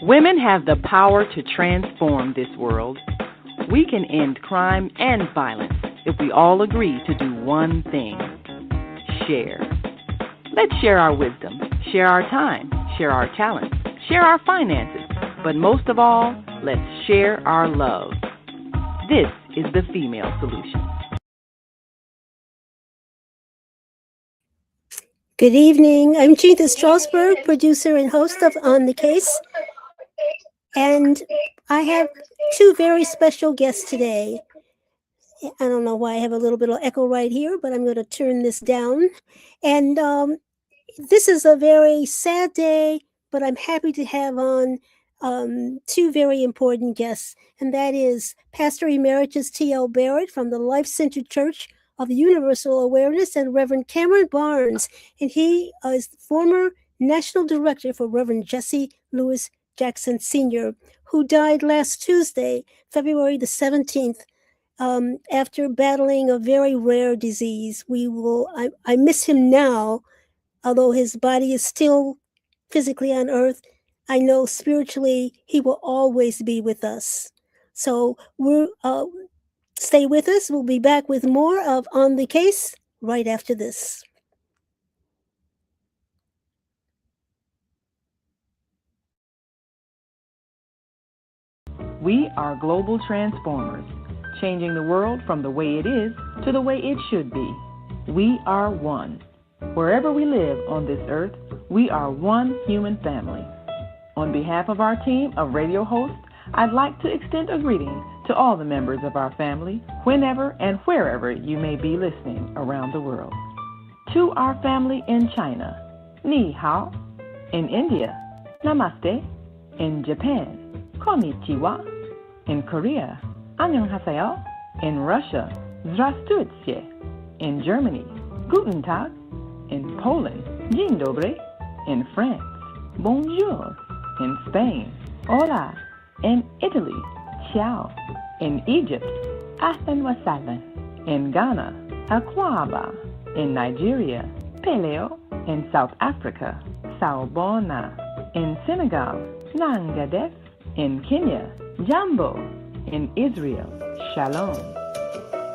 Women have the power to transform this world. We can end crime and violence if we all agree to do one thing: share. Let's share our wisdom, share our time, share our talents, share our finances, but most of all, let's share our love. This is the Female Solution. Good evening. I'm Chinta Strausberg, producer and host of On the Case. And I have two very special guests today. I don't know why I have a little bit of echo right here, but I'm going to turn this down. And this is a very sad day, but I'm happy to have on two very important guests. And that is Pastor Emeritus T.L. Barrett from the Life-Centered Church of the Universal Awareness, and Reverend Cameron Barnes. And he is the former National Director for Reverend Jesse Louis Jackson Sr., who died last Tuesday, February the 17th, after battling a very rare disease. I miss him now, although his body is still physically on earth. I know spiritually he will always be with us. So stay with us. We'll be back with more of On the Case right after this. We are global transformers, changing the world from the way it is to the way it should be. We are one. Wherever we live on this earth, we are one human family. On behalf of our team of radio hosts, I'd like to extend a greeting to all the members of our family, whenever and wherever you may be listening around the world. To our family in China, Ni Hao. In India, Namaste. In Japan, Konnichiwa. In Korea, Annyeonghaseyo. In Russia, Здравствуйте. In Germany, Guten Tag. In Poland, Dzień dobry. In France, Bonjour. In Spain, Hola. In Italy, Ciao. In Egypt, Ahlan wa sahlan. In Ghana, Akwaba. In Nigeria, Peleo. In South Africa, Sawubona. In Senegal, Nangadef. In Kenya, Jambo. In Israel, Shalom.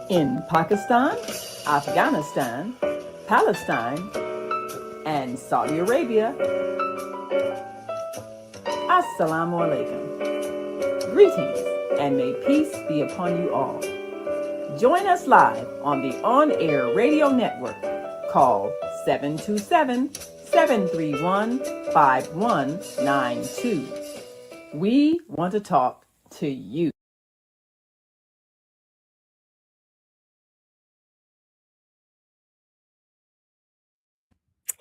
In Pakistan, Afghanistan, Palestine, and Saudi Arabia, Assalamu alaikum. Greetings, and may peace be upon you all. Join us live on the on-air radio network called 727-731-5192. We want to talk to you.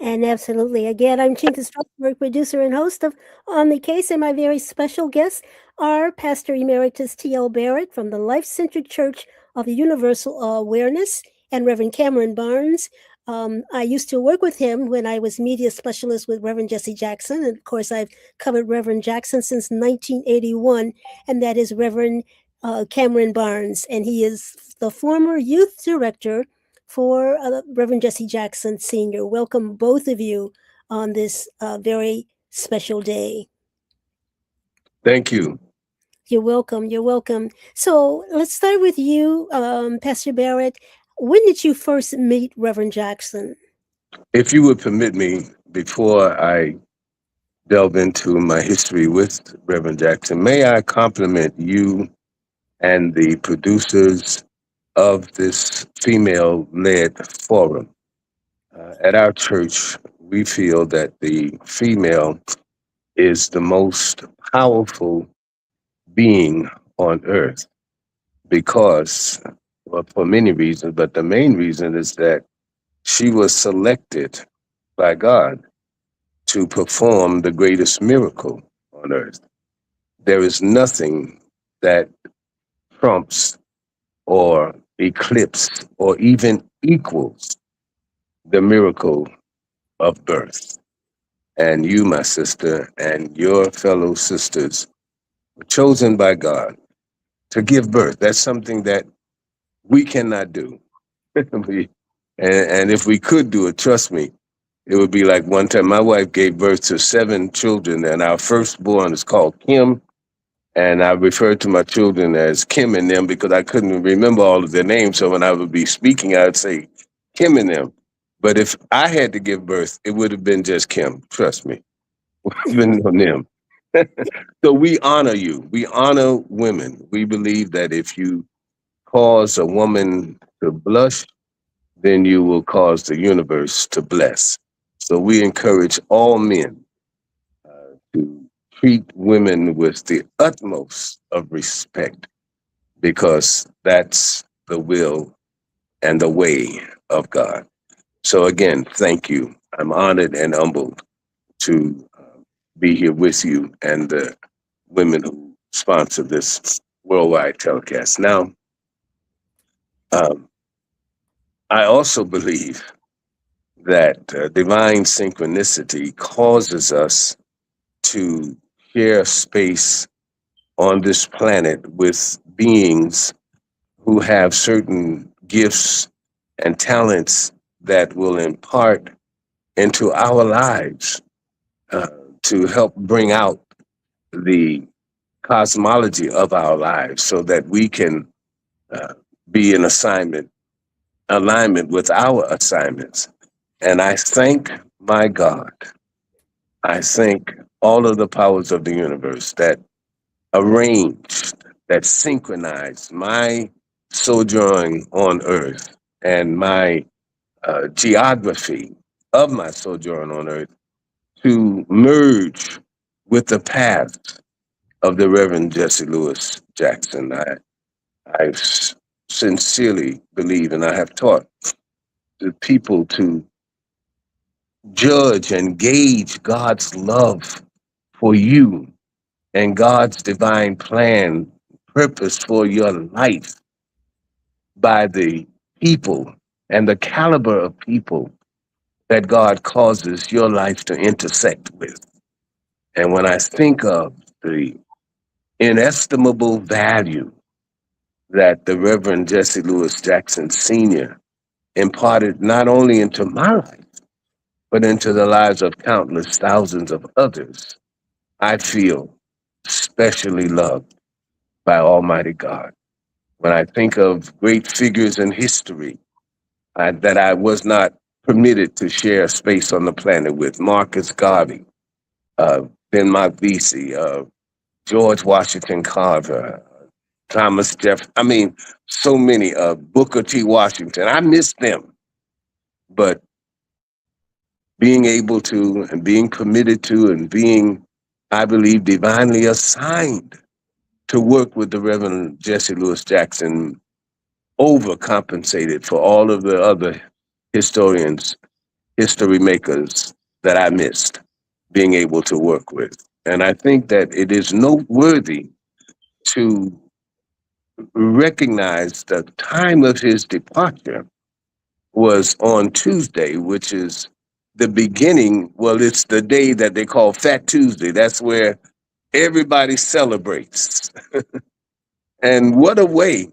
And absolutely. Again, I'm Chinta Strausberg, producer and host of On the Case, and my very special guests are Pastor Emeritus T.L. Barrett from the Life-Centered Church of the Universal Awareness, and Reverend Cameron Barnes. I used to work with him when I was media specialist with Reverend Jesse Jackson, and of course I've covered Reverend Jackson since 1981, and that is Reverend Cameron Barnes, and he is the former youth director for Reverend Jesse Jackson Sr. Welcome, both of you, on this very special day. Thank you. You're welcome. You're welcome. So let's start with you, Pastor Barrett. When did you first meet Reverend Jackson? If you would permit me, before I delve into my history with Reverend Jackson, may I compliment you and the producers of this female-led forum. At our church, we feel that the female is the most powerful being on earth because, well, for many reasons, but the main reason is that she was selected by God to perform the greatest miracle on earth. There is nothing that trumps or eclipses or even equals the miracle of birth. And you, my sister, and your fellow sisters were chosen by God to give birth. That's something that we cannot do. And if we could do it, trust me, It would be like one time my wife gave birth to 7 children, and our firstborn is called Kim. And I referred to my children as Kim and them because I couldn't remember all of their names. So when I would be speaking, I would say Kim and them. But if I had to give birth, it would have been just Kim. Trust me, even on them. So we honor you. We honor women. We believe that if you cause a woman to blush, then you will cause the universe to bless. So we encourage all men to treat women with the utmost of respect because that's the will and the way of God. So again, thank you. I'm honored and humbled to be here with you and the women who sponsor this worldwide telecast. Now, um, I also believe that divine synchronicity causes us to share space on this planet with beings who have certain gifts and talents that will impart into our lives uh, to help bring out the cosmology of our lives so that we can uh, be in alignment with our assignments. And I thank my God. I thank all of the powers of the universe that arranged, that synchronized my sojourn on earth and my geography of my sojourn on earth to merge with the path of the Reverend Jesse Lewis Jackson. I sincerely believe, and I have taught the people to judge and gauge God's love for you and God's divine plan, purpose for your life by the people and the caliber of people that God causes your life to intersect with. And when I think of the inestimable value that the Reverend Jesse Lewis Jackson Sr. imparted not only into my life, but into the lives of countless thousands of others, I feel specially loved by Almighty God. When I think of great figures in history that I was not permitted to share space on the planet with, Marcus Garvey, Ben Vesey, George Washington Carver, Thomas Jefferson. I mean, so many. Booker T. Washington. I miss them, but being able to and being permitted to and being, I believe, divinely assigned to work with the Reverend Jesse Lewis Jackson overcompensated for all of the other historians, history makers that I missed being able to work with. And I think that it is noteworthy to recognize the time of his departure was on Tuesday, which is the beginning. Well, it's the day that they call Fat Tuesday. That's where everybody celebrates. And what a way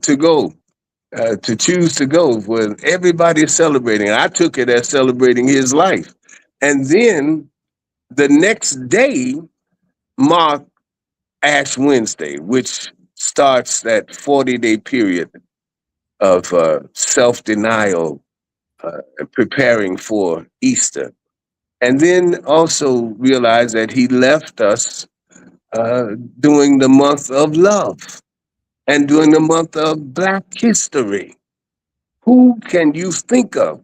to go, to choose to go when everybody is celebrating. I took it as celebrating his life. And then the next day marked Ash Wednesday, which starts that 40-day period of self-denial and preparing for Easter. And then also realize that he left us during the month of love and during the month of Black history. Who can you think of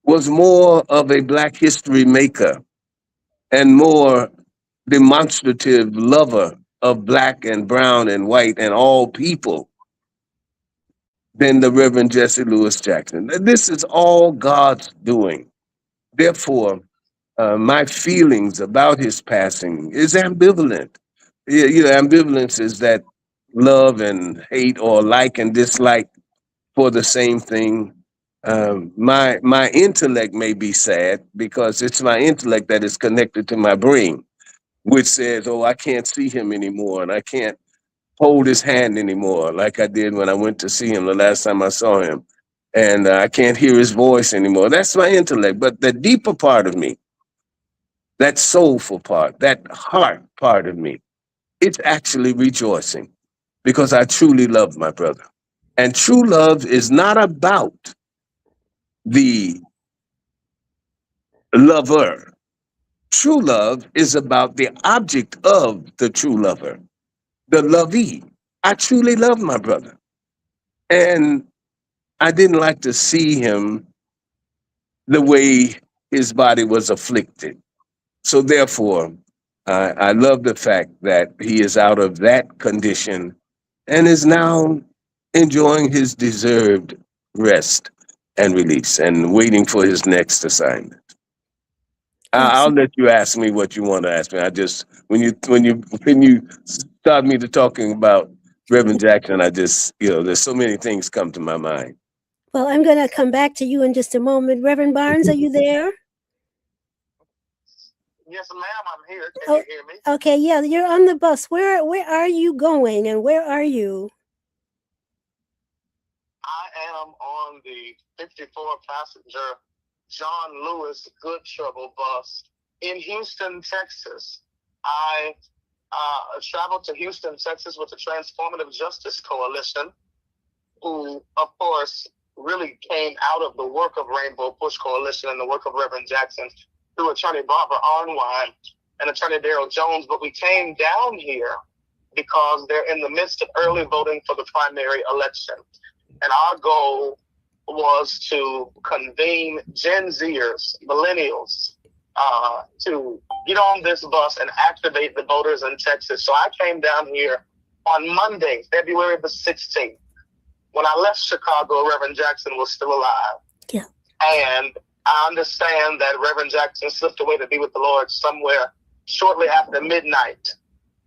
was more of a Black history maker and more demonstrative lover of Black and brown and white and all people than the Reverend Jesse Lewis Jackson? This is all God's doing. Therefore, my feelings about his passing is ambivalent. Ambivalence is that love and hate or like and dislike for the same thing. My intellect may be sad because it's my intellect that is connected to my brain, which says, "Oh, I can't see him anymore, and I can't hold his hand anymore like I did when I went to see him the last time I saw him." and I can't hear his voice anymore. That's my intellect. But the deeper part of me, that soulful part, that heart part of me, it's actually rejoicing because I truly love my brother. And true love is not about the lover. True love is about the object of the true lover, the lovee. I truly love my brother. And I didn't like to see him the way his body was afflicted. So therefore, I love the fact that he is out of that condition and is now enjoying his deserved rest and release and waiting for his next assignment. I'll Awesome. let you ask me what you want to ask me. I just when you start me to talking about Reverend Jackson, I just there's so many things come to my mind. Well, I'm going to come back to you in just a moment. Reverend Barnes, are you there? Yes, ma'am, I'm here. Can Oh, you hear me? okay, yeah, you're on the bus. Where are you going and where are you? I am on the 54-passenger John Lewis Good Trouble bus in Houston, Texas. I traveled to Houston, Texas with the Transformative Justice Coalition, who, of course, really came out of the work of Rainbow Push Coalition and the work of Reverend Jackson through Attorney Barbara Arnwine and Attorney Darrell Jones. But we came down here because they're in the midst of early voting for the primary election. And our goal was to convene Gen Zers, millennials, to get on this bus and activate the voters in Texas. So I came down here on Monday, February the 16th. When I left Chicago, Reverend Jackson was still alive. Yeah. And I understand that Reverend Jackson slipped away to be with the Lord somewhere shortly after midnight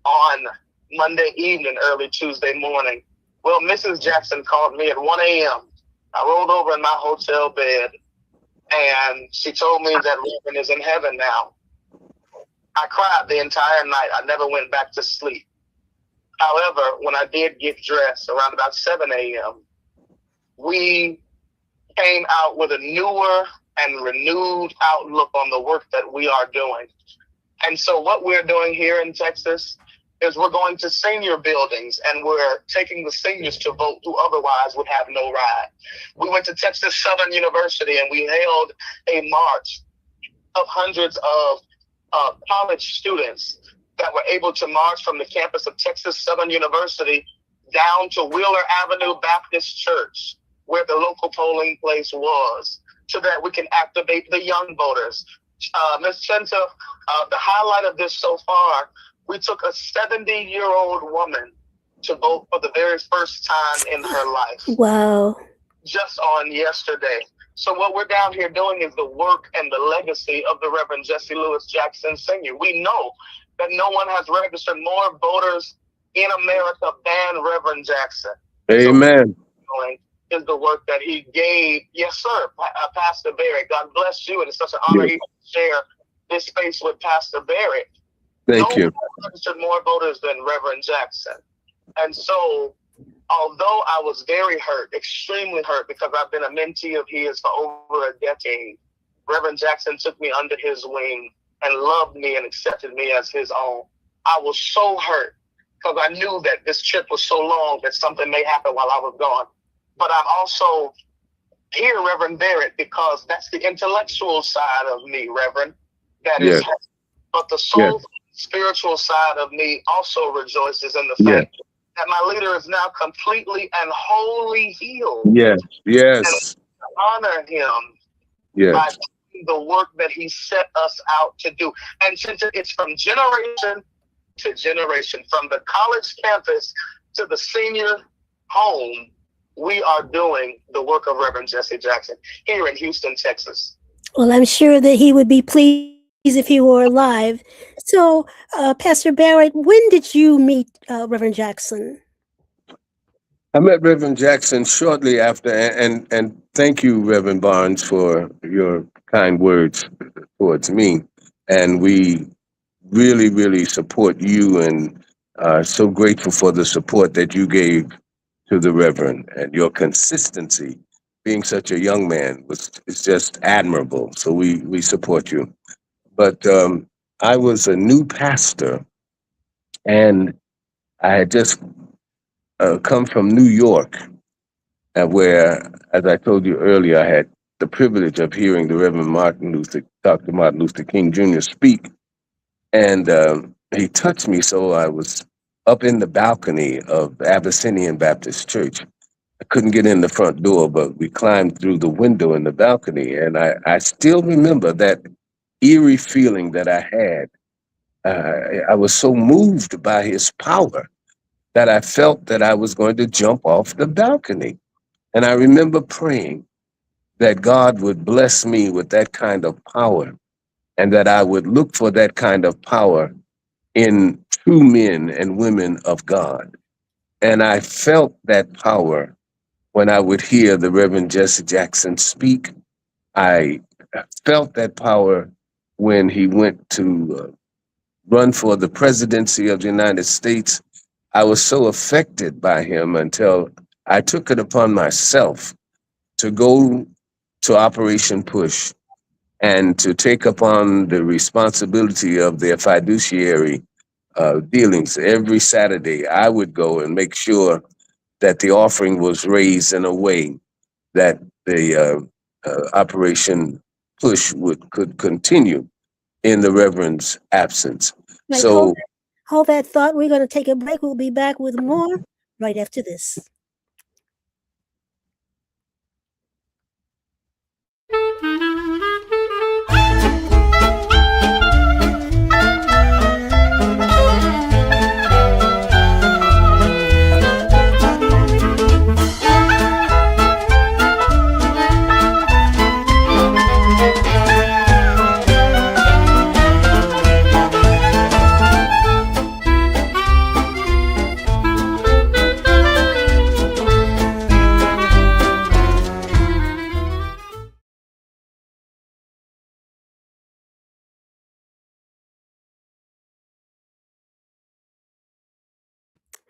on Monday evening, early Tuesday morning. Well, Mrs. Jackson called me at 1 a.m. I rolled over in my hotel bed, and she told me that Reverend is in heaven now. I cried the entire night. I never went back to sleep. However, when I did get dressed around about 7 a.m., we came out with a newer and renewed outlook on the work that we are doing. And so what we're doing here in Texas is we're going to senior buildings and we're taking the seniors to vote who otherwise would have no ride. We went to Texas Southern University and we held a march of hundreds of college students that were able to march from the campus of Texas Southern University down to Wheeler Avenue Baptist Church, where the local polling place was, so that we can activate the young voters. Ms. Chinta, the highlight of this so far, we took a 70-year-old woman to vote for the very first time in her life. Wow. Just on yesterday. So what we're down here doing is the work and the legacy of the Reverend Jesse Lewis Jackson Sr. We know that no one has registered more voters in America than Reverend Jackson. Amen. So is the work that he gave. Yes, sir, Pastor Barrett. God bless you. And it's such an honor to share this space with Pastor Barrett. Thank you. No one registered more voters than Reverend Jackson. And so, although I was very hurt, extremely hurt, because I've been a mentee of his for over a decade, Reverend Jackson took me under his wing and loved me and accepted me as his own. I was so hurt because I knew that this trip was so long that something may happen while I was gone. But I'm also here, Reverend Barrett, because that's the intellectual side of me, Reverend, that is hurt. But the soul, spiritual side of me also rejoices in the fact that my leader is now completely and wholly healed. Yes. And honor him by doing the work that he set us out to do. And since it's from generation to generation, from the college campus to the senior home, we are doing the work of Reverend Jesse Jackson here in Houston, Texas. Well, I'm sure that he would be pleased if he were alive. So, Pastor Barrett, when did you meet Reverend Jackson? I met Reverend Jackson shortly after, and thank you, Reverend Barnes, for your kind words towards me. And we really, really support you, and so grateful for the support that you gave to the Reverend and your consistency being such a young man is just admirable. So we support you. But I was a new pastor, and I had just come from New York, where, as I told you earlier, I had the privilege of hearing the Reverend Dr. Martin Luther King Jr. speak, and he touched me. So I was up in the balcony of Abyssinian Baptist Church. I couldn't get in the front door, but we climbed through the window in the balcony, and I still remember that eerie feeling that I had. I was so moved by his power that I felt that I was going to jump off the balcony. And I remember praying that God would bless me with that kind of power, and that I would look for that kind of power in true men and women of God. And I felt that power when I would hear the Reverend Jesse Jackson speak. I felt that power when he went to run for the presidency of the United States. I was so affected by him until I took it upon myself to go to Operation Push and to take upon the responsibility of their fiduciary dealings. Every Saturday, I would go and make sure that the offering was raised in a way that the Operation Push could continue in the Reverend's absence. Right, So, hold that thought. We're going to take a break. We'll be back with more right after this.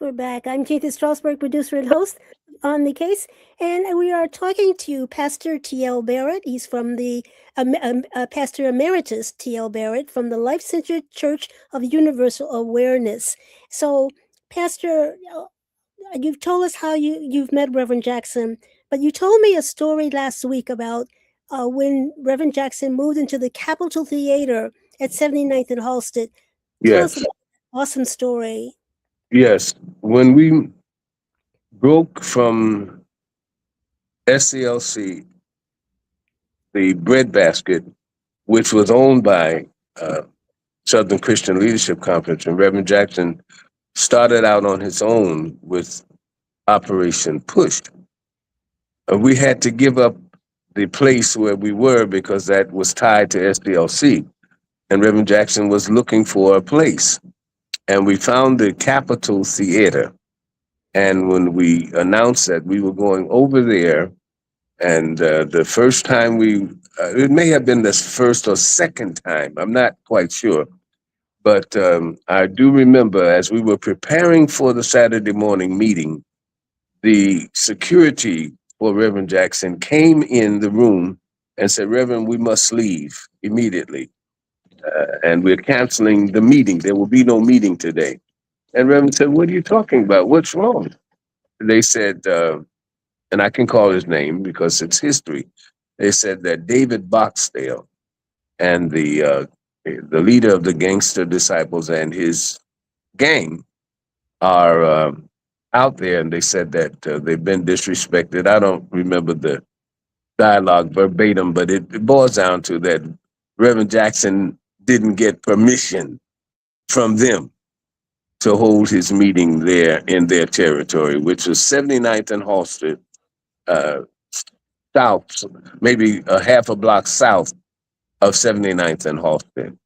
We're back. I'm Chinta Strausberg, producer and host on the case, and we are talking to Pastor T.L. Barrett. He's from the Pastor Emeritus T.L. Barrett from the Life Centered Church of Universal Awareness. So, Pastor, you've told us how you've met Reverend Jackson, but you told me a story last week about when Reverend Jackson moved into the Capitol Theater at 79th and Halsted. Tell us yes, about that awesome story. yes. When we broke from SCLC, the breadbasket, which was owned by Southern Christian Leadership Conference, and Reverend Jackson started out on his own with Operation Push. We had to give up the place where we were because that was tied to SDLC, and Reverend Jackson was looking for a place. And we found the Capitol Theater. And when we announced that we were going over there, and the first time it may have been the first or second time, I'm not quite sure. But I do remember as we were preparing for the Saturday morning meeting, the security for Reverend Jackson came in the room and said, "Reverend, we must leave immediately. And we're canceling the meeting. There will be no meeting today." And Reverend said, "What are you talking about? What's wrong?" They said, and I can call his name because it's history. They said that David Boxdale and the leader of the Gangster Disciples and his gang are out there, and they said that they've been disrespected. I don't remember the dialogue verbatim, but it boils down to that Reverend Jackson didn't get permission from them to hold his meeting there in their territory, which was 79th and Halsted, south, maybe a half a block south of 79th and Halsted.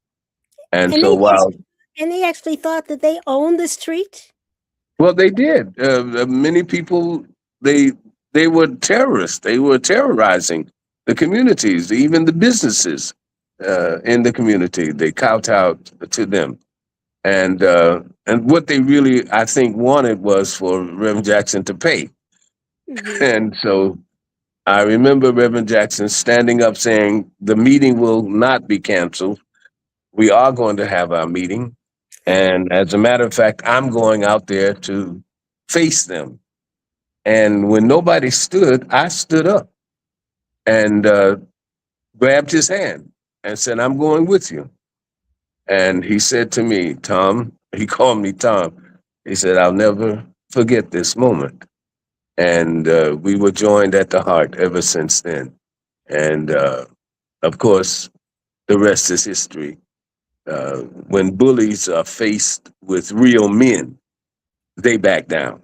And so they actually thought that they owned the street? Well, they did. Many people, they were terrorists. They were terrorizing the communities, even the businesses in the community. They kowtowed to them. And what they really, I think, wanted was for Reverend Jackson to pay. Mm-hmm. And so I remember Reverend Jackson standing up saying, the meeting will not be canceled. We are going to have our meeting. And as a matter of fact, I'm going out there to face them. And when nobody stood, I stood up and grabbed his hand and said, I'm going with you. And he said to me, Tom, he called me Tom. He said, I'll never forget this moment. And we were joined at the heart ever since then. And of course, the rest is history. When bullies are faced with real men, they back down.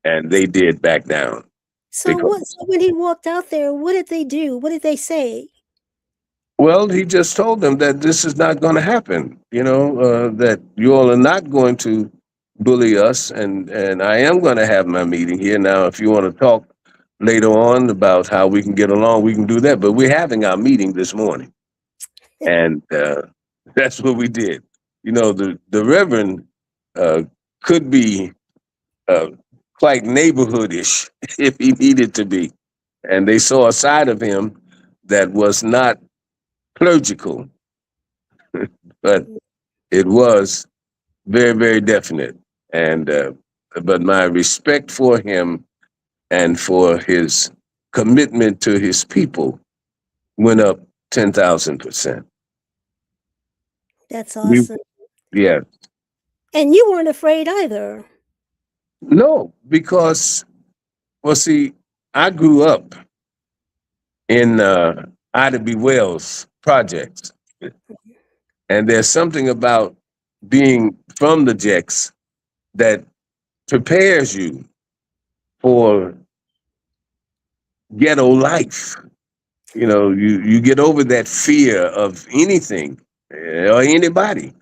And they did back down. So Because, what? So when he walked out there, what did they do? What did they say? well, he just told them that this is not going to happen, that you all are not going to bully us. And I am going to have my meeting here. Now, if you want to talk later on about how we can get along, we can do that. But we're having our meeting this morning. And that's what we did. The Reverend uh, could be uh, quite neighborhoodish if he needed to be. And they saw a side of him that was not clerical, but it was very, very definite. And but my respect for him and for his commitment to his people went up 10,000%. That's We, awesome. yeah, And you weren't afraid either. no, because well, see, I grew up in Ida B. Wells projects, and there's something about being from the Jecks that prepares you for ghetto life. You get over that fear of anything or anybody.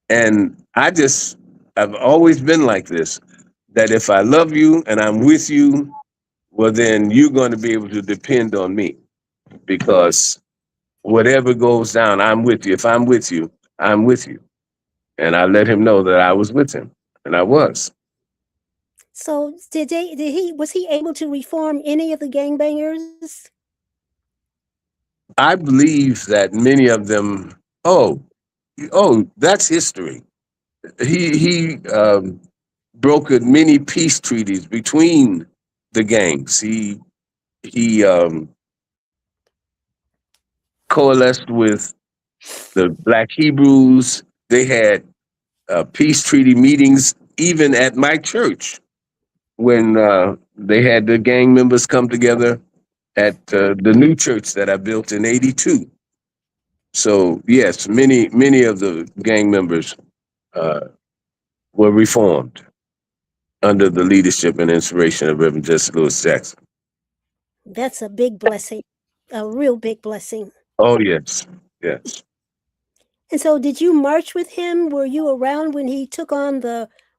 And I've always been like this, that if I love you and I'm with you, well, then you're going to be able to depend on me because whatever goes down, I'm with you. If I'm with you, I'm with you. And I let him know that I was with him, and I was. So was he able to reform any of the gangbangers? I believe that many of them, that's history. He brokered many peace treaties between the gangs. He coalesced with the Black Hebrews. They had peace treaty meetings even at my church when they had the gang members come together at the new church that I built in '82. So yes, many of the gang members uh, were reformed under the leadership and inspiration of Reverend Jesse Lewis Jackson. That's a big blessing, a real big blessing. Oh yes, yes. And so, did you march with him? Were you around when he took on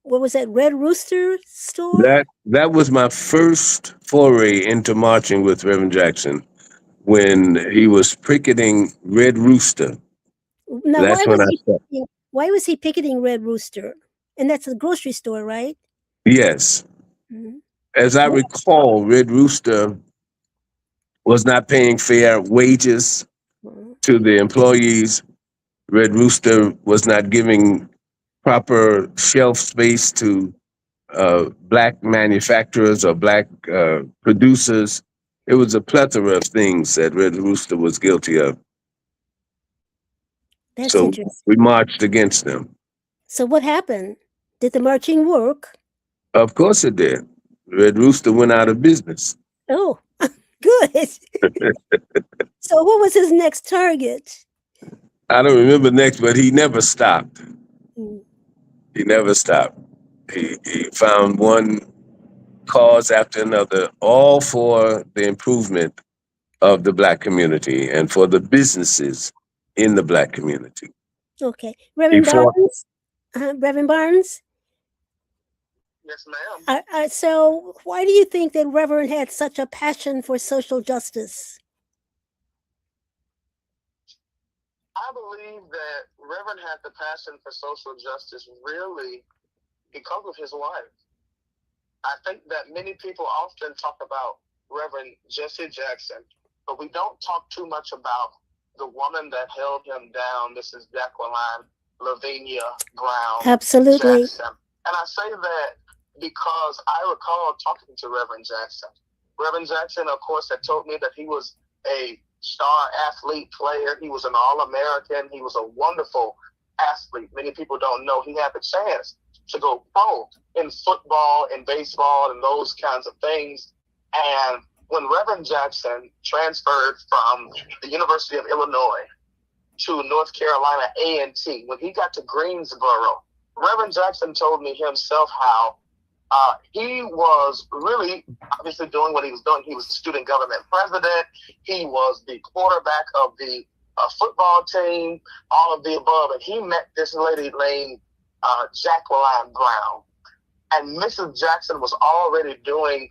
what was that, Red Rooster store? That was my first foray into marching with Reverend Jackson when he was picketing Red Rooster. Now, That's when I started. why was he picketing Red Rooster? And that's a grocery store, right? Yes. Mhm. As I recall, Red Rooster was not paying fair wages Mhm. to the employees. Red Rooster was not giving proper shelf space to black manufacturers or black producers. It was a plethora of things that Red Rooster was guilty of. That's So interesting. we marched against them. So, what happened? Did the marching work? Of course it did. Red Rooster went out of business. Oh, good. So, what was his next target? I don't remember next, but he never stopped. Mm. He never stopped. He found one cause after another, all for the improvement of the black community and for the businesses in the black community. Okay, He Reverend fought. Barnes. Reverend Barnes. Yes, ma'am. So, why do you think that Reverend had such a passion for social justice? I believe that Reverend had the passion for social justice really because of his wife. I think that many people often talk about Reverend Jesse Jackson, but we don't talk too much about the woman that held him down, Mrs. Jacqueline Lavinia Brown Absolutely. Jackson. And I say that because I recall talking to Reverend Jackson. Reverend Jackson, of course, had told me that he was a star athlete player. He was an All-American. He was a wonderful athlete. Many people don't know he had the chance to go pro in football and baseball and those kinds of things. And when Reverend Jackson transferred from the University of Illinois to North Carolina A&T, when he got to Greensboro, Reverend Jackson told me himself how he was really obviously doing what he was doing. He was the student government president. He was the quarterback of the football team, all of the above. And he met this lady named Jacqueline Brown. And Mrs. Jackson was already doing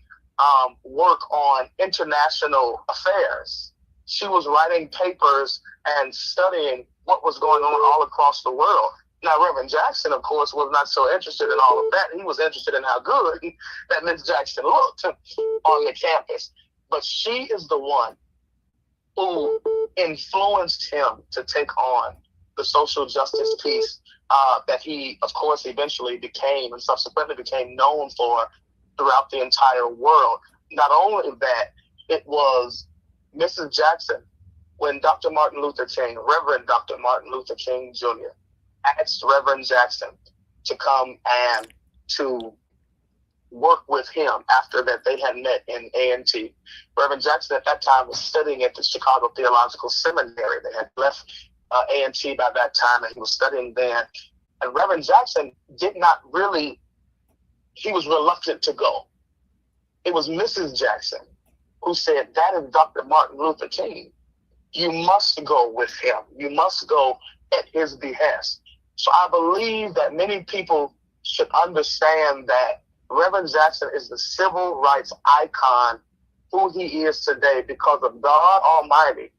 work on international affairs. She was writing papers and studying what was going on all across the world. Now, Reverend Jackson, of course, was not so interested in all of that. He was interested in how good that Miss Jackson looked on the campus. But she is the one who influenced him to take on the social justice piece that he, of course, eventually became and subsequently became known for throughout the entire world. Not only that, it was Mrs. Jackson, when Dr. Martin Luther King, Reverend Dr. Martin Luther King Jr., asked Reverend Jackson to come and to work with him after that they had met in A&T. Reverend Jackson at that time was studying at the Chicago Theological Seminary. They had left A&T by that time, and he was studying there. And Reverend Jackson did not really, he was reluctant to go. It was Mrs. Jackson who said, that is Dr. Martin Luther King. You must go with him. You must go at his behest. So I believe that many people should understand that Reverend Jackson is the civil rights icon who he is today because of God Almighty,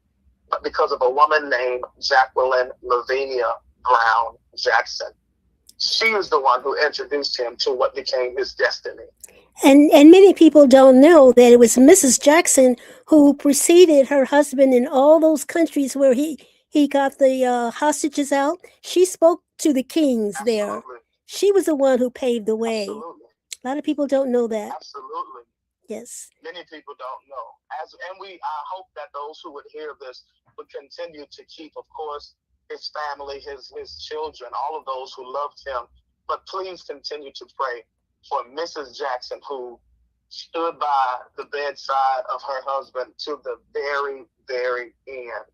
but because of a woman named Jacqueline Lavinia Brown Jackson. She is the one who introduced him to what became his destiny. And many people don't know that it was Mrs. Jackson who preceded her husband in all those countries where he got the hostages out. She spoke to the kings there. She was the one who paved the way. Absolutely. A lot of people don't know that. Absolutely. Yes. Many people don't know. I hope that those who would hear this would continue to keep, of course, his family, his children, all of those who loved him. But please continue to pray for Mrs. Jackson, who stood by the bedside of her husband to the very, very end.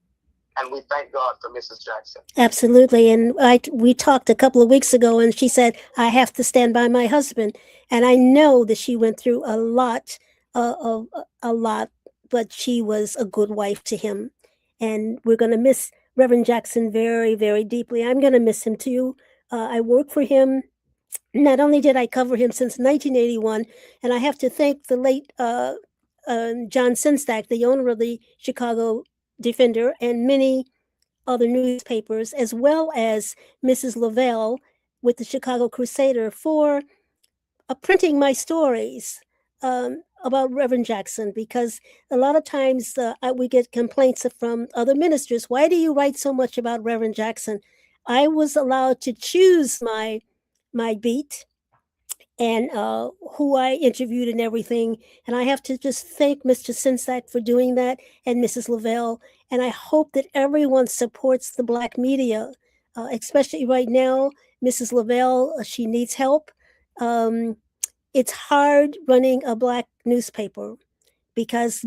And we thank God for Mrs. Jackson. Absolutely. And we talked a couple of weeks ago, and she said, I have to stand by my husband. And I know that she went through a lot, but she was a good wife to him. And we're going to miss Reverend Jackson very, very deeply. I'm going to miss him too. I work for him. Not only did I cover him since 1981, and I have to thank the late John Sinstack, the owner of the Chicago Defender, and many other newspapers, as well as Mrs. Lavelle with the Chicago Crusader, for printing my stories about Reverend Jackson, because a lot of times we get complaints from other ministers. Why do you write so much about Reverend Jackson? I was allowed to choose my beat and who I interviewed and everything. And I have to just thank Mr. Sinsack for doing that, and Mrs. Lavelle. And I hope that everyone supports the Black media, especially right now. Mrs. Lavelle, she needs help. It's hard running a Black newspaper because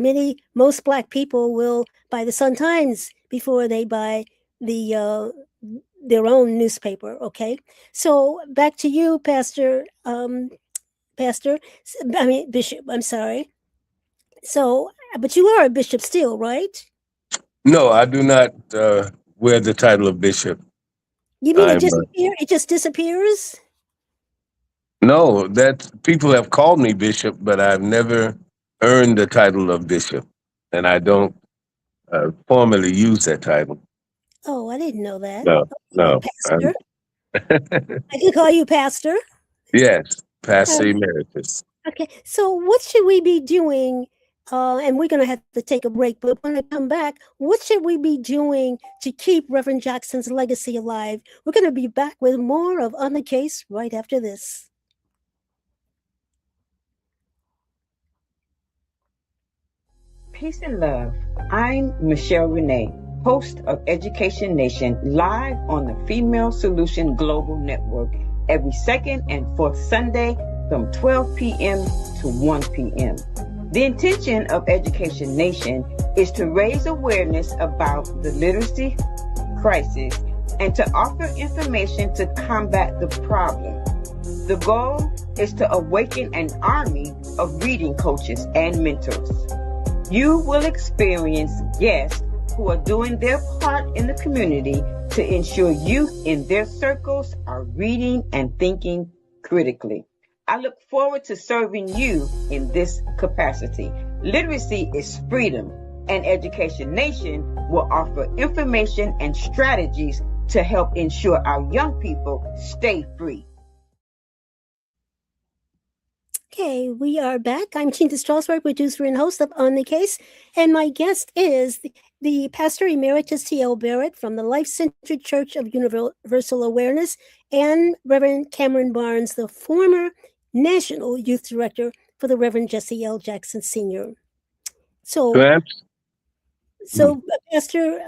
most Black people will buy the Sun-Times before they buy their own newspaper. Okay, so back to you, Bishop. I'm sorry. So, but you are a bishop still, right? No, I do not wear the title of bishop. You mean it just disappears? No, that people have called me bishop, but I've never earned the title of bishop, and I don't formally use that title. Oh, I didn't know that. No. Pastor. I can call you pastor. Yes, pastor emeritus. Okay, so what should we be doing And we're going to have to take a break. But when I come back, what should we be doing to keep Reverend Jackson's legacy alive? We're going to be back with more of On the Case right after this. Peace and love. I'm Michelle Renee, host of Education Nation, live on the Female Solution Global Network every second and fourth Sunday from 12 p.m. to 1 p.m. The intention of Education Nation is to raise awareness about the literacy crisis and to offer information to combat the problem. The goal is to awaken an army of reading coaches and mentors. You will experience guests who are doing their part in the community to ensure youth in their circles are reading and thinking critically. I look forward to serving you in this capacity. Literacy is freedom, and Education Nation will offer information and strategies to help ensure our young people stay free. Okay, we are back. I'm Chinta Strausberg, producer and host of On the Case, and my guest is the Pastor Emeritus T.L. Barrett from the Life-Centered Church of Universal Awareness, and Reverend Cameron Barnes, the former National Youth Director for the Reverend Jesse L. Jackson Sr. So, Pastor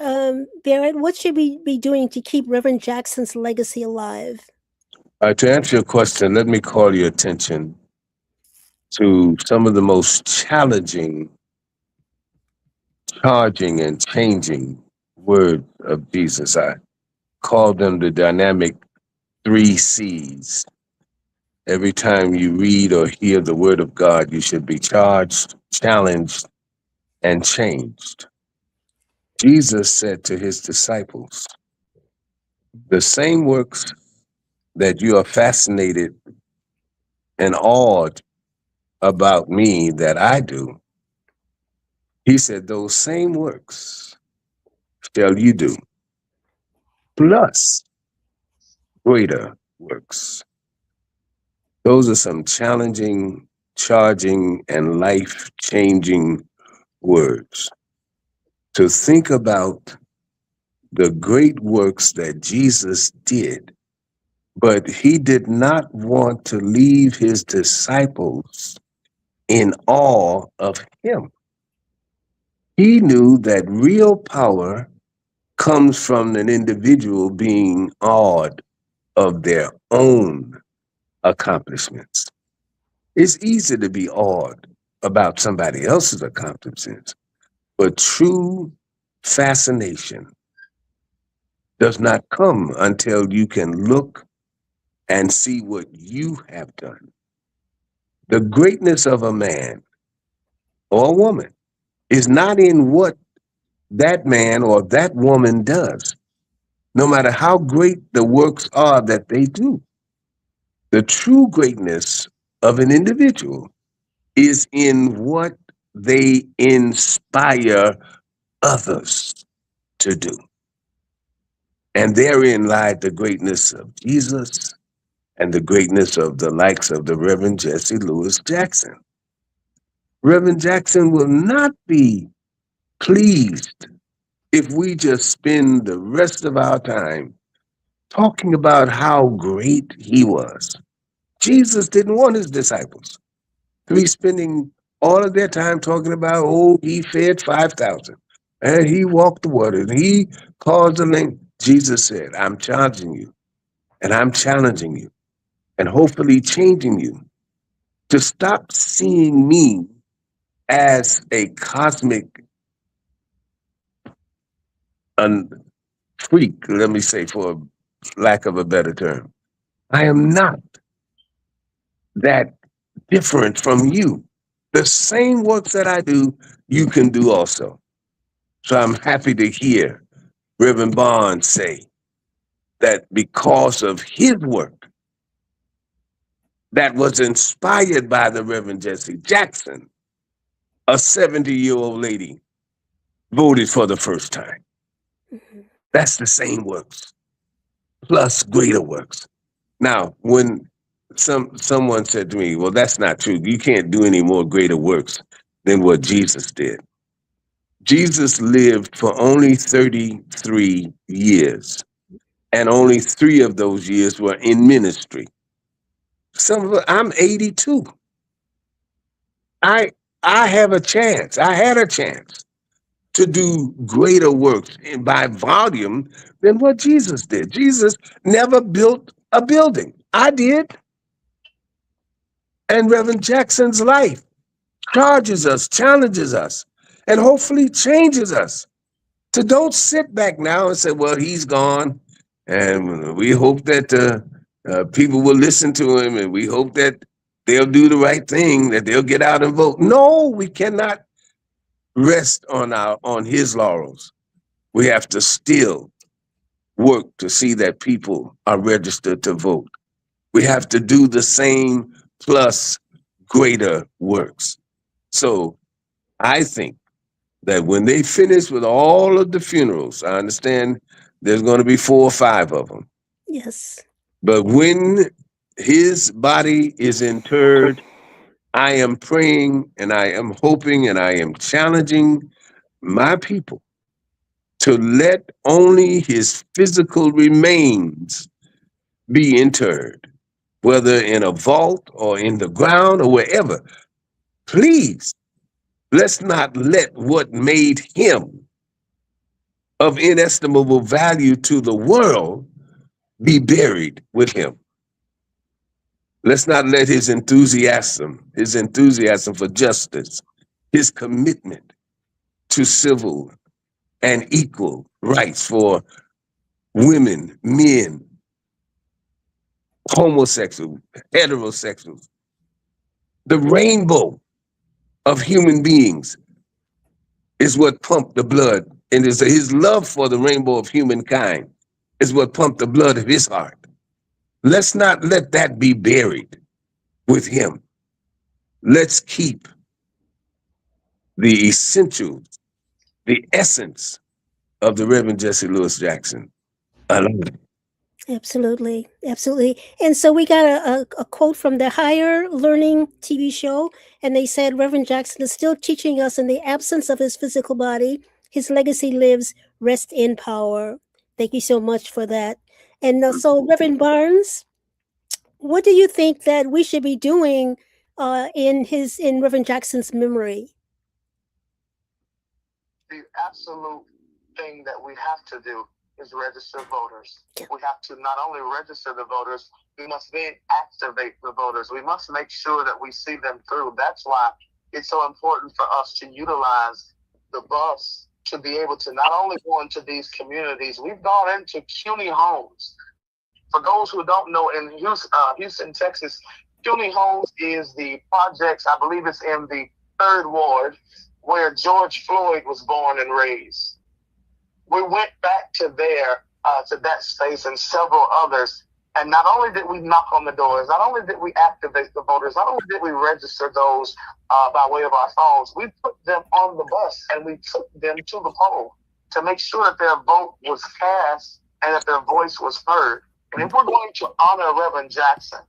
Barrett, what should we be doing to keep Reverend Jackson's legacy alive? To answer your question, let me call your attention to some of the most challenging, charging, and changing words of Jesus. I call them the dynamic 3 C's. Every time you read or hear the word of God, you should be charged, challenged, and changed. Jesus said to his disciples, the same works that you are fascinated and awed about me that I do, he said, those same works shall you do, plus greater works. Those are some challenging, charging, and life-changing words. To think about the great works that Jesus did, but he did not want to leave his disciples in awe of him. He knew that real power comes from an individual being awed of their own accomplishments. It's easy to be awed about somebody else's accomplishments, but true fascination does not come until you can look and see what you have done. The greatness of a man or a woman is not in what that man or that woman does, no matter how great the works are that they do. The true greatness of an individual is in what they inspire others to do. And therein lied the greatness of Jesus and the greatness of the likes of the Reverend Jesse Louis Jackson. Reverend Jackson will not be pleased if we just spend the rest of our time talking about how great he was. Jesus didn't want his disciples to be spending all of their time talking about, oh, he fed 5,000 and he walked the water and he caused the lame. Jesus said, I'm charging you and I'm challenging you and hopefully changing you to stop seeing me as a cosmic freak, let me say, for lack of a better term. I am not that different from you. The same works that I do, you can do also. So I'm happy to hear Reverend Barnes say that because of his work that was inspired by the Reverend Jesse Jackson, a 70-year-old lady voted for the first time. That's the same works, plus greater works. Now, when someone said to me, well, that's not true. You can't do any more greater works than what Jesus did. Jesus lived for only 33 years, and only 3 of those years were in ministry. I'm 82. I have a chance. I had a chance to do greater works by volume than what Jesus did. Jesus never built a building. I did. And Reverend Jackson's life charges us, challenges us, and hopefully changes us to don't sit back now and say, well, he's gone. And we hope that people will listen to him, and we hope that they'll do the right thing, that they'll get out and vote. No, we cannot rest on his laurels. We have to still work to see that people are registered to vote. We have to do the same plus greater works. So I think that when they finish with all of the funerals, I understand there's going to be 4 or 5 of them. Yes. But when his body is interred, I am praying and I am hoping and I am challenging my people to let only his physical remains be interred, whether in a vault or in the ground or wherever. Please, let's not let what made him of inestimable value to the world be buried with him. Let's not let his enthusiasm for justice, his commitment to civil and equal rights for women, men, homosexual, heterosexuals, the rainbow of human beings is what pumped the blood. And his love for the rainbow of humankind is what pumped the blood of his heart. Let's not let that be buried with him. Let's keep the essentials, the essence of the Reverend Jesse Lewis Jackson alive. Absolutely. Absolutely. And so we got a quote from the Higher Learning TV show, and they said Reverend Jackson is still teaching us in the absence of his physical body. His legacy lives, rest in power. Thank you so much for that. And so, Reverend Barnes, what do you think that we should be doing in Reverend Jackson's memory? The absolute thing that we have to do is register voters. We have to not only register the voters, we must then activate the voters. We must make sure that we see them through. That's why it's so important for us to utilize the bus to be able to not only go into these communities, we've gone into CUNY homes. For those who don't know, in Houston, Texas, CUNY homes is the projects, I believe it's in the 3rd Ward, where George Floyd was born and raised. We went back to that space and several others. And not only did we knock on the doors, not only did we activate the voters, not only did we register those by way of our phones, we put them on the bus and we took them to the poll to make sure that their vote was cast and that their voice was heard. And if we're going to honor Reverend Jackson,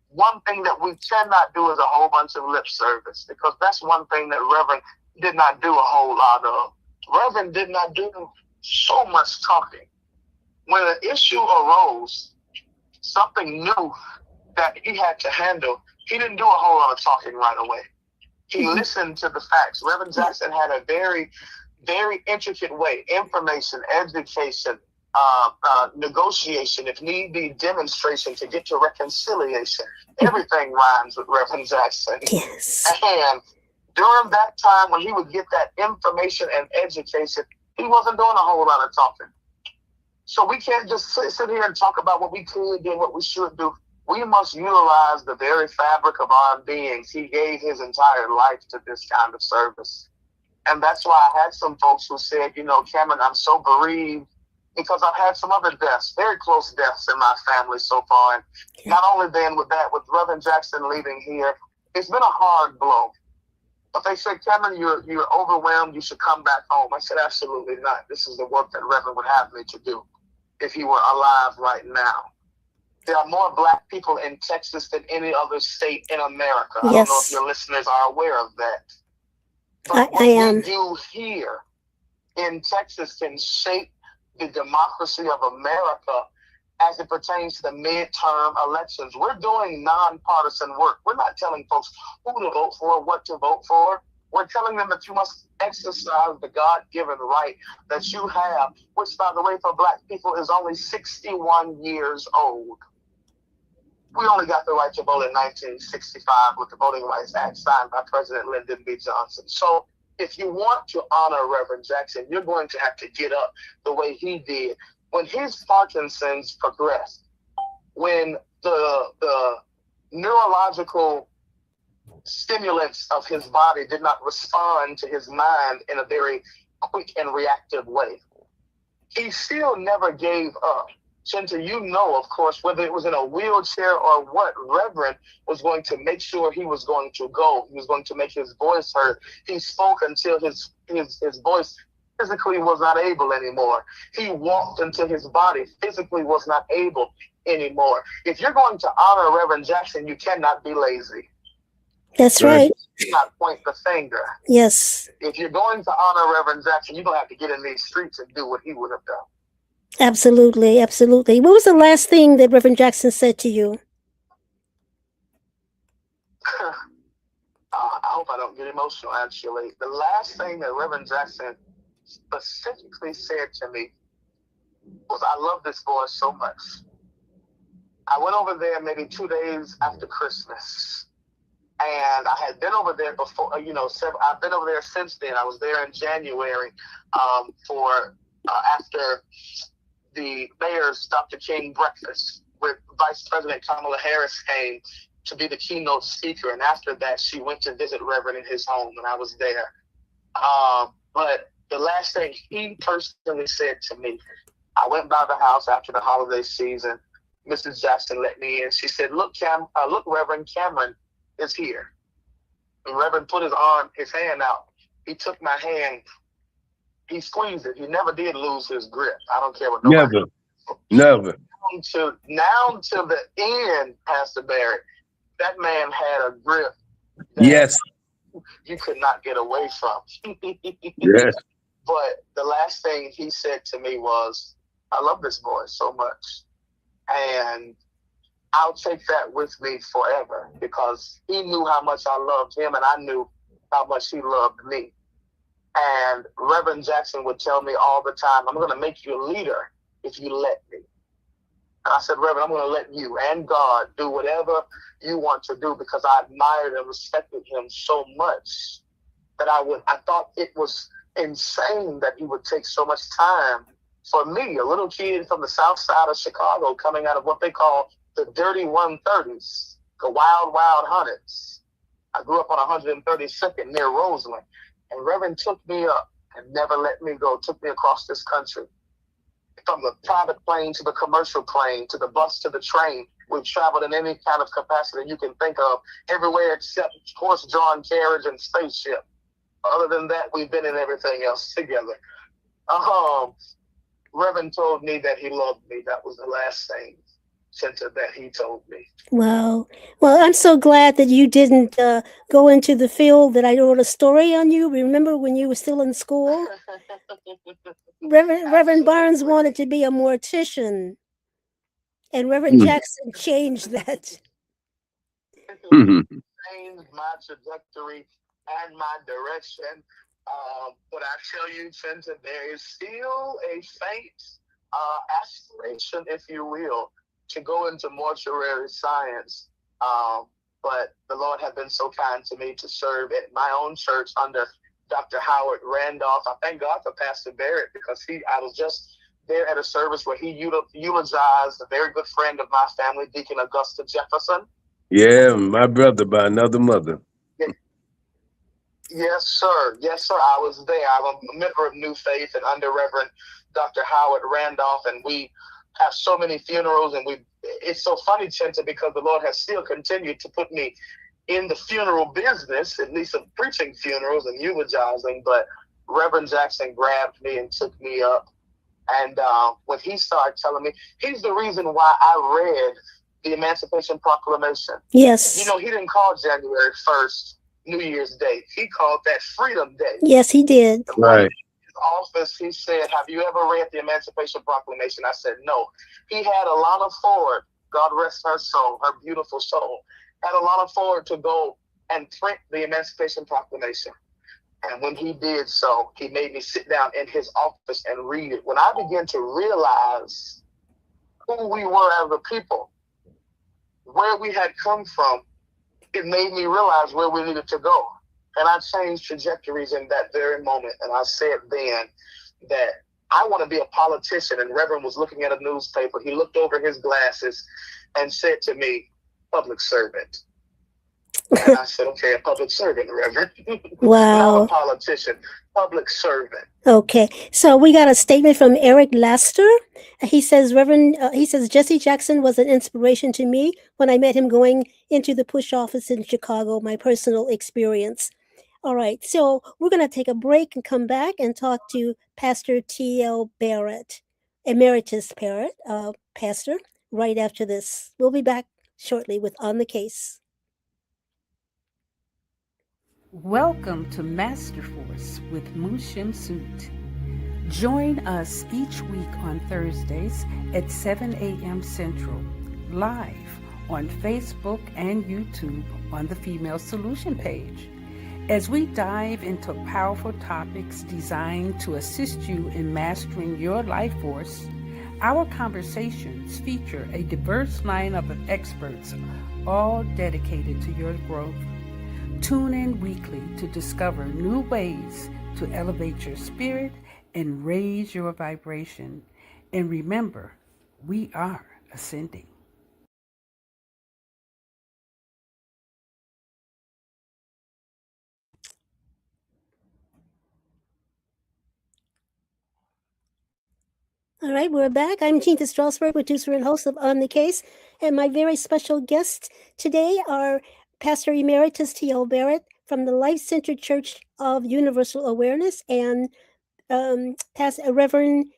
one thing that we cannot do is a whole bunch of lip service, because that's one thing that Reverend did not do a whole lot of. Reverend did not do so much talking. When an issue arose, something new that he had to handle, he didn't do a whole lot of talking right away. He listened to the facts. Reverend Jackson had a very, very intricate way, information, education, negotiation, if need be, demonstration to get to reconciliation. Everything rhymes with Reverend Jackson. Yes. And during that time when he would get that information and education, he wasn't doing a whole lot of talking. So we can't just sit here and talk about what we could do and what we should do. We must utilize the very fabric of our beings. He gave his entire life to this kind of service. And that's why I had some folks who said, Cameron, I'm so bereaved because I've had some other deaths, very close deaths in my family so far. And not only then with Reverend Jackson leaving here, it's been a hard blow. But they said, Cameron, you're overwhelmed. You should come back home. I said, absolutely not. This is the work that Reverend would have me to do if he were alive right now. There are more Black people in Texas than any other state in America. Yes. I don't know if your listeners are aware of that. But I what am. we do here in Texas can shape the democracy of America as it pertains to the midterm elections. We're doing nonpartisan work. We're not telling folks who to vote for, what to vote for. We're telling them that you must exercise the God-given right that you have, which, by the way, for Black people is only 61 years old. We only got the right to vote in 1965 with the Voting Rights Act signed by President Lyndon B. Johnson. So if you want to honor Reverend Jackson, you're going to have to get up the way he did. When his Parkinson's progressed, when the neurological stimulants of his body did not respond to his mind in a very quick and reactive way, he still never gave up. Chinta, you know, of course, whether it was in a wheelchair or what, Reverend was going to make sure he was going to go. He was going to make his voice heard. He spoke until his voice physically was not able anymore. He walked until his body physically was not able anymore. If you're going to honor Reverend Jackson, you cannot be lazy. That's right. You cannot point the finger. Yes. If you're going to honor Reverend Jackson, you're going to have to get in these streets and do what he would have done. Absolutely, absolutely. What was the last thing that Reverend Jackson said to you? I hope I don't get emotional, actually. The last thing that Reverend Jackson specifically said to me was, I love this boy so much. I went over there maybe 2 days after Christmas. And I had been over there before, I've been over there since then. I was there in January after the mayor's Dr. King breakfast with Vice President Kamala Harris came to be the keynote speaker. And after that, she went to visit Reverend in his home, and I was there. But the last thing he personally said to me, I went by the house after the holiday season. Mrs. Jackson let me in. She said, look, Reverend, Cameron is here. And Reverend put his hand out. He took my hand. He squeezed it. He never did lose his grip. I don't care what nobody. Never. Now to the end, Pastor Barrett, that man had a grip that Yes. you could not get away from. Yes. But the last thing he said to me was, I love this boy so much. And I'll take that with me forever, because he knew how much I loved him, and I knew how much he loved me. And Reverend Jackson would tell me all the time, I'm going to make you a leader if you let me. And I said, Reverend, I'm going to let you and God do whatever you want to do, because I admired and respected him so much that I thought it was insane that he would take so much time for me, a little kid from the south side of Chicago, coming out of what they call the dirty 130s, the wild, wild hundreds. I grew up on 132nd near Roseland. And Reverend took me up and never let me go, took me across this country. From the private plane to the commercial plane, to the bus to the train. We've traveled in any kind of capacity you can think of, everywhere except horse-drawn carriage and spaceship. Other than that, we've been in everything else together. Reverend told me that he loved me. That was the last thing, Chinta, that he told me. Wow. Well, I'm so glad that you didn't go into the field that I wrote a story on you. Remember when you were still in school? Reverend Barnes wanted to be a mortician, and Reverend Jackson changed that. Changed my trajectory and my direction. But I tell you, Chinta, there is still a faint aspiration, if you will, to go into mortuary science. But the Lord had been so kind to me to serve at my own church under Dr. Howard Randolph. I thank God for Pastor Barrett, because I was just there at a service where he eulogized a very good friend of my family, Deacon Augusta Jefferson. Yeah, my brother by another mother. Yes, sir. Yes, sir. I was there. I'm a member of New Faith and under Reverend Dr. Howard Randolph, and we have so many funerals, and it's so funny, Chinta, because the Lord has still continued to put me in the funeral business, at least of preaching funerals and eulogizing. But Reverend Jackson grabbed me and took me up. And when he started telling me, he's the reason why I read the Emancipation Proclamation. Yes. He didn't call January 1st New Year's Day. He called that Freedom Day. Yes, he did. And right. In his office, he said, "Have you ever read the Emancipation Proclamation?" I said, "No." He had Alana Ford, God rest her soul, her beautiful soul, had Alana Ford to go and print the Emancipation Proclamation. And when he did so, he made me sit down in his office and read it. When I began to realize who we were as a people, where we had come from, it made me realize where we needed to go. And I changed trajectories in that very moment. And I said then that I want to be a politician. And Reverend was looking at a newspaper. He looked over his glasses and said to me, "Public servant." And I said, "Okay, a public servant, Reverend." Wow. Not a politician, public servant. Okay, so we got a statement from Eric Laster. He says, Jesse Jackson was an inspiration to me when I met him going into the push office in Chicago, my personal experience. All right, so we're going to take a break and come back and talk to Pastor T.L. Barrett, Emeritus Barrett, pastor, right after this. We'll be back shortly with On the Case. Welcome to Master Force with Mushim Suit. Join us each week on Thursdays at 7 a.m. Central, live on Facebook and YouTube on the Female Solution page, as we dive into powerful topics designed to assist you in mastering your life force. Our conversations feature a diverse lineup of experts, all dedicated to your growth. Tune in weekly to discover new ways to elevate your spirit and raise your vibration. And remember, we are ascending. All right, we're back. I'm Chinta Strausberg, producer and host of On the Case. And my very special guests today are Pastor Emeritus T.L. Barrett from the Life-Centered Church of Universal Awareness and Reverend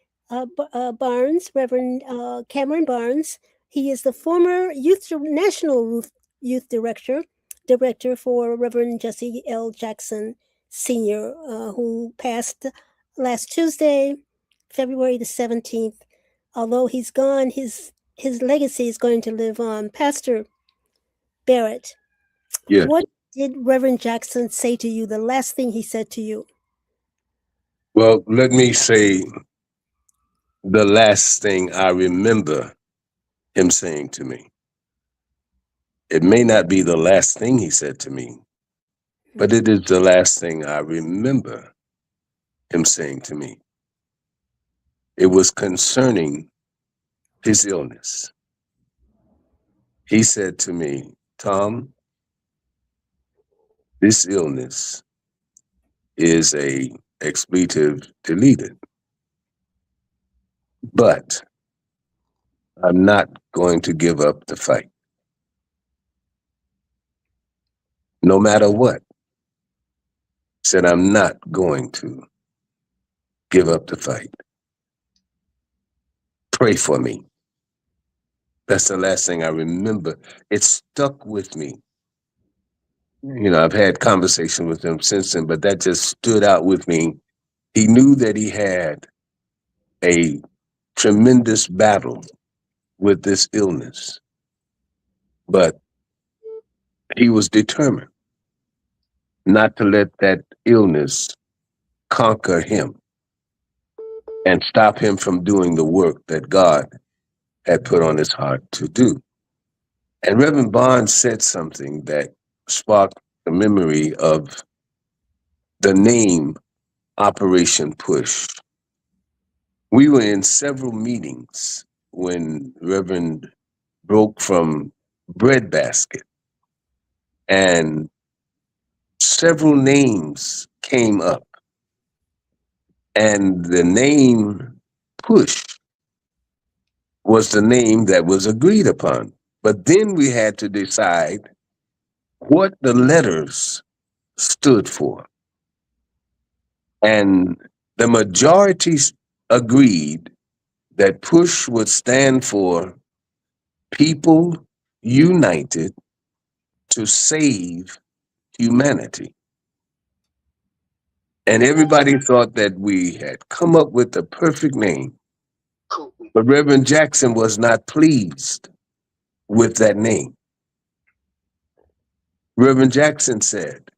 Cameron Barnes. He is the former National Youth Director for Reverend Jesse L. Jackson Sr., who passed last Tuesday, February the 17th. Although he's gone, his legacy is going to live on. Pastor Barrett, Yes. What did Reverend Jackson say to you, the last thing he said to you? Well, let me say the last thing I remember him saying to me. It may not be the last thing he said to me, but it is the last thing I remember him saying to me. It was concerning his illness. He said to me, "Tom, this illness is a expletive deleted, but I'm not going to give up the fight. No matter what." Said, "I'm not going to give up the fight. Pray for me." That's the last thing I remember. It stuck with me. You know, I've had conversations with him since then, but that just stood out with me. He knew that he had a tremendous battle with this illness, but he was determined not to let that illness conquer him and stop him from doing the work that God had put on his heart to do. And Reverend Barnes said something that sparked the memory of the name Operation Push. We were in several meetings when Reverend broke from Breadbasket, and several names came up. And the name Push was the name that was agreed upon. But then we had to decide what the letters stood for. And the majority agreed that PUSH would stand for People United to Save humanity. And everybody thought that we had come up with the perfect name. But Reverend Jackson was not pleased with that name. Reverend Jackson said,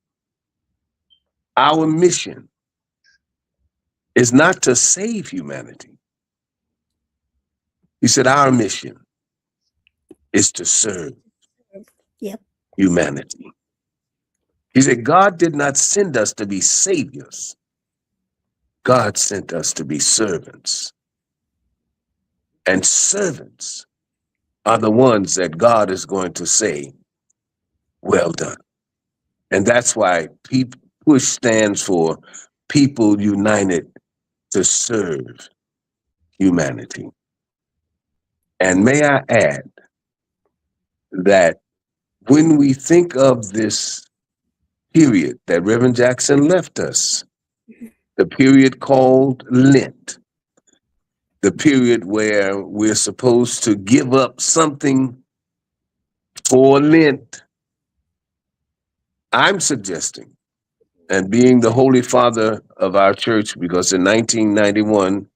our mission is not to save humanity. He said, our mission is to serve humanity. He said, God did not send us to be saviors. God sent us to be servants. And servants are the ones that God is going to say, well done. And that's why PUSH stands for People United to Serve Humanity. And may I add that when we think of this period that Reverend Jackson left us, the period called Lent, the period where we're supposed to give up something for Lent, I'm suggesting, and being the Holy Father of our church, because in 1991,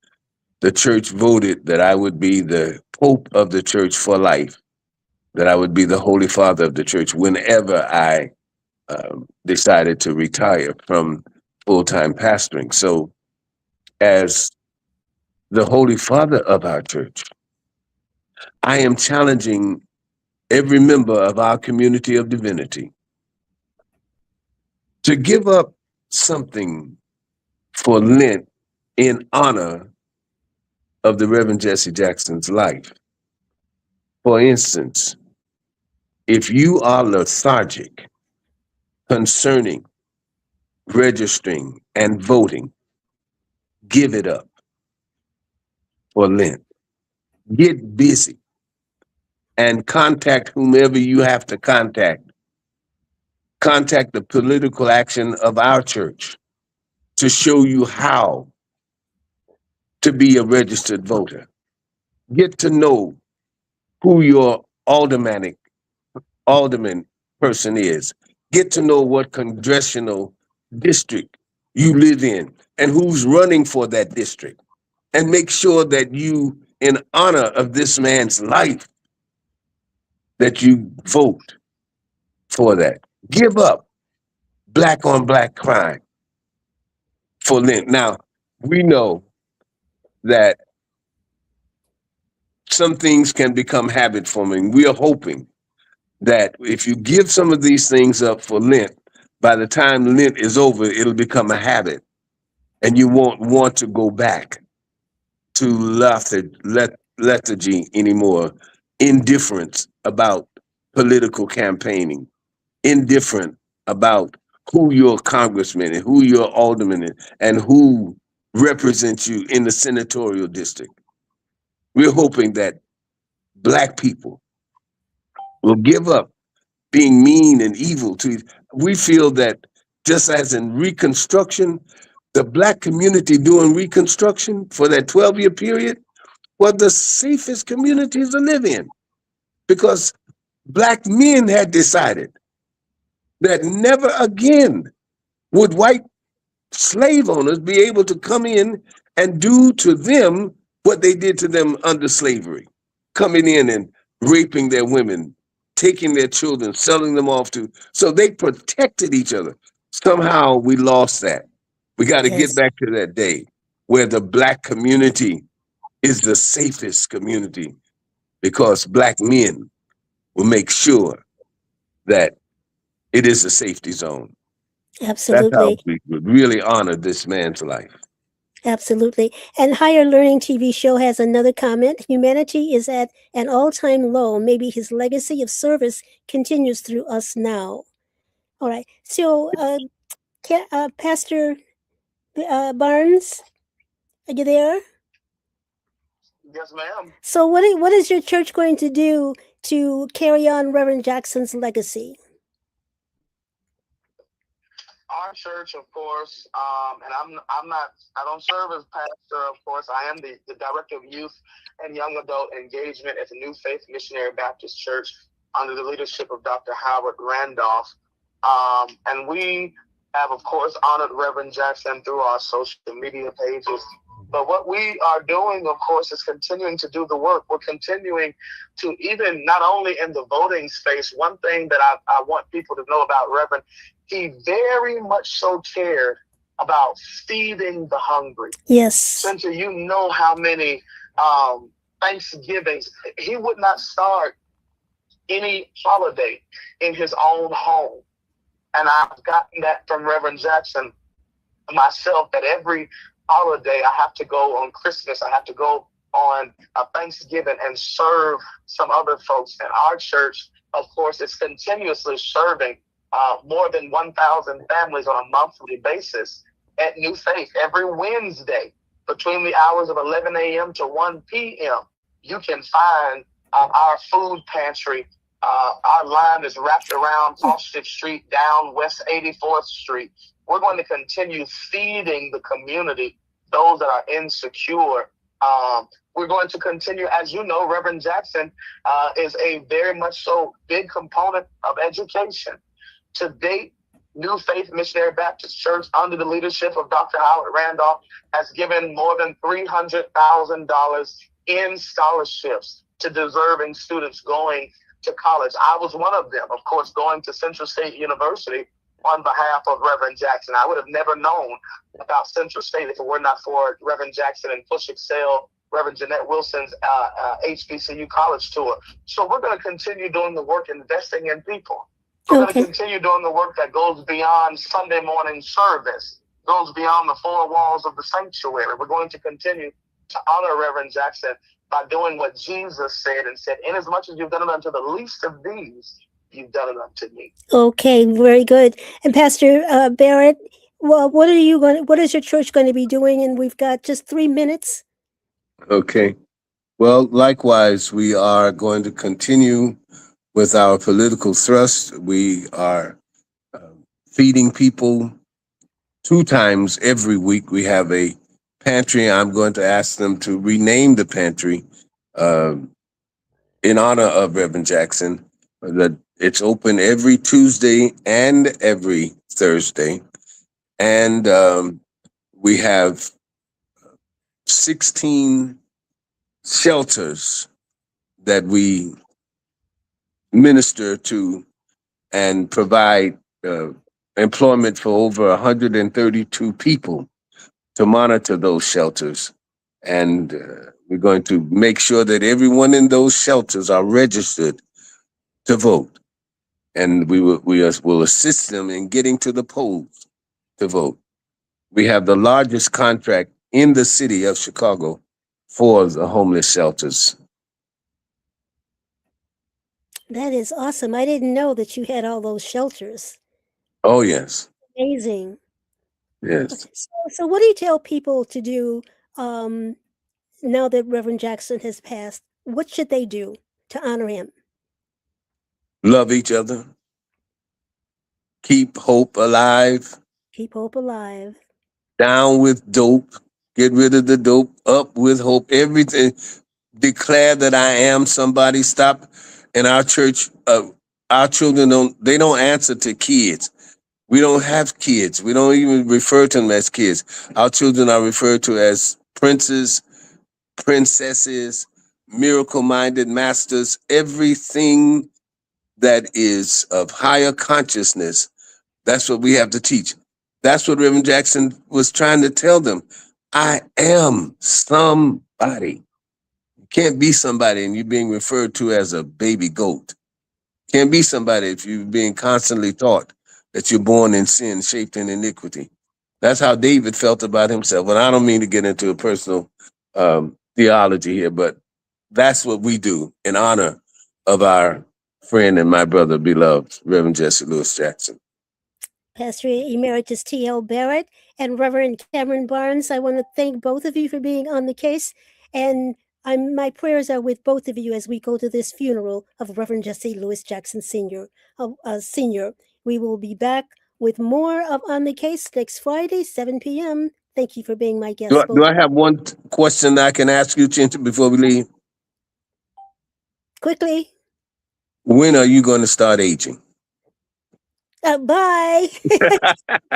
the church voted that I would be the Pope of the church for life, that I would be the Holy Father of the church whenever I decided to retire from full-time pastoring. So as the Holy Father of our church, I am challenging every member of our community of divinity to give up something for Lent in honor of the Reverend Jesse Jackson's life. For instance, if you are lethargic concerning registering and voting, give it up for Lent. Get busy and contact whomever you have to contact. Contact the political action of our church to show you how to be a registered voter. Get to know who your alderman person is. Get to know what congressional district you live in and who's running for that district. And make sure that you, in honor of this man's life, that you vote for that. Give up black on black crime for Lent. Now, we know that some things can become habit forming. We are hoping that if you give some of these things up for Lent, by the time Lent is over, it'll become a habit and you won't want to go back to lethargy anymore, indifference about political campaigning, indifferent about who your congressman and who your alderman is and who represents you in the senatorial district. We're hoping that Black people will give up being mean and evil to. We feel that just as in Reconstruction, the Black community during Reconstruction for that 12-year period were the safest communities to live in, because Black men had decided that never again would white slave owners be able to come in and do to them what they did to them under slavery, coming in and raping their women, taking their children, selling them off to, so they protected each other. Somehow we lost that. We got to get back to that day where the Black community is the safest community, because Black men will make sure that it is a safety zone. Absolutely. That's how we would really honor this man's life. Absolutely. And Higher Learning TV show has another comment. Humanity is at an all-time low. Maybe his legacy of service continues through us now. All right. So, Pastor Barnes, are you there? Yes, ma'am. So what is your church going to do to carry on Reverend Jackson's legacy? Our church, of course, and I don't serve as pastor, of course. I am the director of youth and young adult engagement at the New Faith Missionary Baptist Church under the leadership of Dr. Howard Randolph. And we have, of course, honored Reverend Jackson through our social media pages. But what we are doing, of course, is continuing to do the work. We're continuing to, even not only in the voting space, one thing that I want people to know about Reverend, he very much so cared about feeding the hungry. Yes. Cynthia, you know how many Thanksgivings, he would not start any holiday in his own home. And I've gotten that from Reverend Jackson myself, that every holiday I have to go on Christmas, I have to go on Thanksgiving and serve some other folks. And our church, of course, is continuously serving more than 1,000 families on a monthly basis at New Faith. Every Wednesday between the hours of 11 a.m. to 1 p.m., you can find our food pantry. Our line is wrapped around Fawcett Street down West 84th Street. We're going to continue feeding the community, those that are insecure. We're going to continue, as you know, Reverend Jackson is a very much so big component of education. To date, New Faith Missionary Baptist Church, under the leadership of Dr. Howard Randolph, has given more than $300,000 in scholarships to deserving students going to college. I was one of them, of course, going to Central State University on behalf of Reverend Jackson. I would have never known about Central State if it were not for Reverend Jackson and Push Excel, Reverend Jeanette Wilson's HBCU college tour. So we're going to continue doing the work, investing in people. We're going to continue doing the work that goes beyond Sunday morning service, goes beyond the four walls of the sanctuary. We're going to continue to honor Reverend Jackson by doing what Jesus said and said, inasmuch as you've done it unto the least of these, you've done it unto me. Okay, very good. And Pastor Barrett, well, what is your church going to be doing? And we've got just 3 minutes. Okay. Well, likewise, we are going to continue with our political thrust. We are feeding people 2 times every week. We have a pantry. I'm going to ask them to rename the pantry in honor of Reverend Jackson. That it's open every Tuesday and every Thursday. And we have 16 shelters that we minister to and provide employment for over 132 people to monitor those shelters. And we're going to make sure that everyone in those shelters are registered to vote. And we will assist them in getting to the polls to vote. We have the largest contract in the city of Chicago for the homeless shelters. That is awesome. I didn't know that you had all those shelters. Oh, yes. Amazing. Yes. So what do you tell people to do now that Reverend Jackson has passed? What should they do to honor him? Love each other. Keep hope alive. Keep hope alive. Down with dope. Get rid of the dope. Up with hope. Everything. Declare that I am somebody. Stop. In our church, our children don't answer to kids. We don't have kids. We don't even refer to them as kids. Our children are referred to as princes, princesses, miracle-minded masters, everything that is of higher consciousness. That's what we have to teach. That's what Reverend Jackson was trying to tell them. I am somebody. You can't be somebody and you're being referred to as a baby goat. Can't be somebody if you're being constantly taught that you're born in sin, shaped in iniquity. That's how David felt about himself. And I don't mean to get into a personal theology here, but that's what we do in honor of our friend and my brother, beloved, Reverend Jesse Lewis Jackson. Pastor Emeritus T.L. Barrett and Reverend Cameron Barnes, I want to thank both of you for being on the case. And my prayers are with both of you as we go to this funeral of Reverend Jesse Lewis Jackson Sr. Senior. We will be back with more of On the Case next Friday, 7 p.m. Thank you for being my guest. Do I have one question that I can ask you, Chinta, before we leave? Quickly. When are you going to start aging? Bye.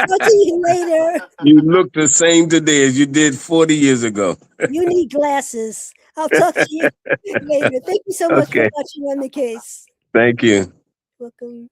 Talk to you later. You look the same today as you did 40 years ago. You need glasses. I'll talk to you later. Thank you so much for Okay. watching On the Case. Thank you. Welcome.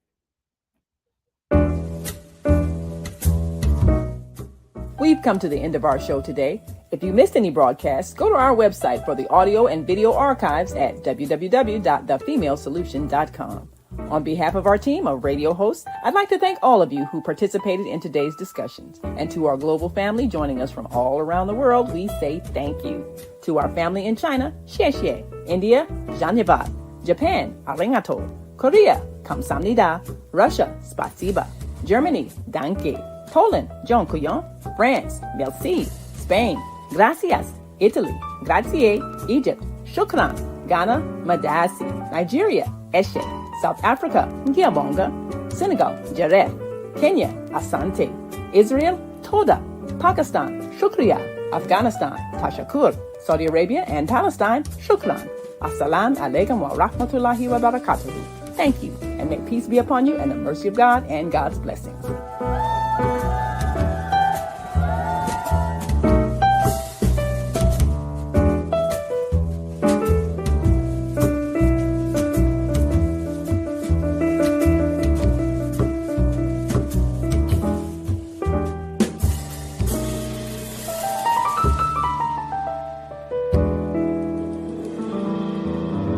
We've come to the end of our show today. If you missed any broadcasts, go to our website for the audio and video archives at www.thefemalesolution.com. On behalf of our team of radio hosts, I'd like to thank all of you who participated in today's discussions. And to our global family joining us from all around the world, we say thank you. To our family in China, xie xie. India, Dhanyavad. Japan, arigato. Korea, kamsamnida. Russia, spasiba. Germany, danke. Poland, dziękuję. France, merci. Spain, gracias. Italy, grazie. Egypt, shukran. Ghana, madasi. Nigeria, eshe. South Africa, Ngiyabonga. Senegal, Jaref. Kenya, Asante. Israel, Toda. Pakistan, Shukriya. Afghanistan, Tashakur. Saudi Arabia and Palestine, Shukran. Assalamu alaikum wa rahmatullahi wa barakatuhu. Thank you, and may peace be upon you and the mercy of God and God's blessings.